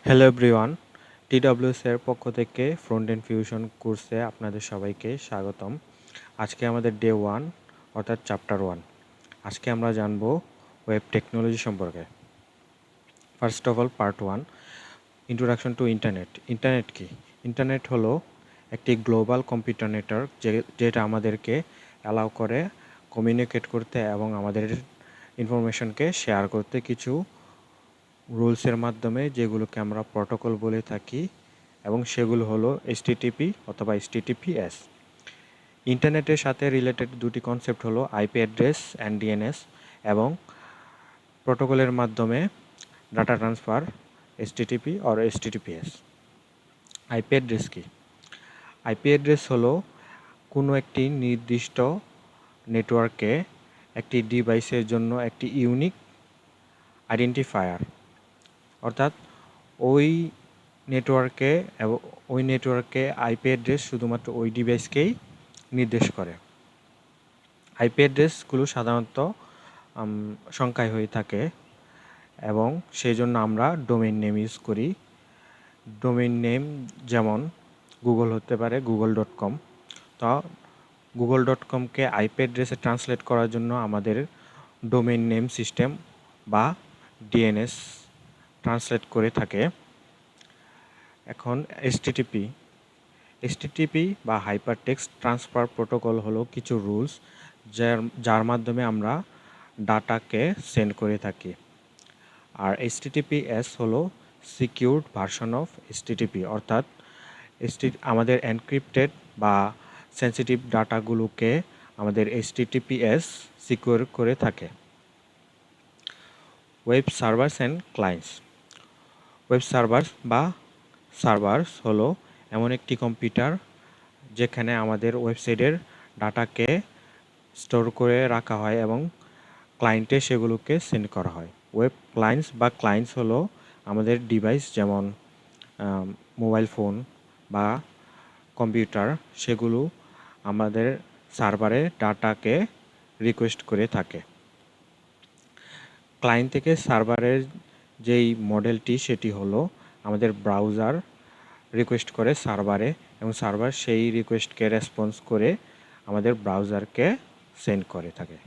Hello everyone, TWS এর পক্ষ থেকে ফ্রন্ট এন্ড ফিউশন কোর্সে আপনাদের সবাইকে স্বাগতম। আজকে আমাদের ডে 1 অর্থাৎ চ্যাপ্টার 1। আজকে আমরা জানব ওয়েব টেকনোলজি সম্পর্কে। First of all part 1, introduction to internet. Internet কি? ইন্টারনেট হলো একটি গ্লোবাল কম্পিউটার নেটওয়ার্ক যেটা আমাদেরকে অ্যালাউ করে কমিউনিকেট করতে এবং আমাদের ইনফরমেশনকে শেয়ার করতে কিছু রুলসের মাধ্যমে, যেগুলোকে আমরা প্রোটোকল বলে থাকি, এবং সেগুলো হলো এইচটিটিপি অথবা এইচটিটিপিএস। ইন্টারনেটের সাথে রিলেটেড দুটি কনসেপ্ট হলো আইপি অ্যাড্রেস অ্যান্ড ডিএনএস, এবং প্রোটোকলের মাধ্যমে data transfer HTTP or HTTPS. IP address কি? আইপি অ্যাড্রেস হলো কোনো একটি নির্দিষ্ট নেটওয়ার্কে একটি ডিভাইসের জন্য একটি ইউনিক আইডেন্টিফায়ার, অর্থাৎ ওই নেটওয়ার্কে আইপি অ্যাড্রেস শুধুমাত্র ওই ডিভাইসকেই নির্দেশ করে। আইপি অ্যাড্রেসগুলো সাধারণত সংখ্যায় হয়ে থাকে, এবং সেই জন্য আমরা ডোমেইন নেম ইউজ করি। ডোমেইন নেম যেমন গুগল হতে পারে google.com। তো google.comকে আইপি অ্যাড্রেসে ট্রান্সলেট করার জন্য আমাদের ডোমেইন নেম সিস্টেম বা ডিএনএস ট্রান্সলেট করে থাকে। এখন এইচটিটিপি বা হাইপারটেক্সট ট্রান্সফার প্রোটোকল হলো কিছু রুলস যার মাধ্যমে আমরা ডাটাকে সেন্ড করে থাকি। আর এইচটিটিপিএস হলো সিকিউরড ভার্সন অফ এইচটিটিপি, অর্থাৎ আমাদের এনক্রিপ্টেড বা সেন্সিটিভ ডাটাগুলোকে আমাদের এইচটিটিপিএস সিকিউর করে থাকে। Web servers and clients. Web servers হলো এমন একটি কম্পিউটার যেখানে আমাদের ওয়েবসাইটের ডাটাকে স্টোর করে রাখা হয় এবং ক্লায়েন্টে সেগুলোকে সেন্ড করা হয়। ওয়েব ক্লায়েন্টস হলো আমাদের ডিভাইস, যেমন মোবাইল ফোন বা কম্পিউটার, সেগুলো আমাদের সার্ভারে ডাটাকে রিকোয়েস্ট করে থাকে। ক্লায়েন্ট থেকে সার্ভারের যেই মডেলটি, সেটি হলো আমাদের ব্রাউজার রিকোয়েস্ট করে সার্ভারে, এবং সার্ভার সেই রিকোয়েস্টকে রেসপন্স করে আমাদের ব্রাউজারকে সেন্ড করে থাকে।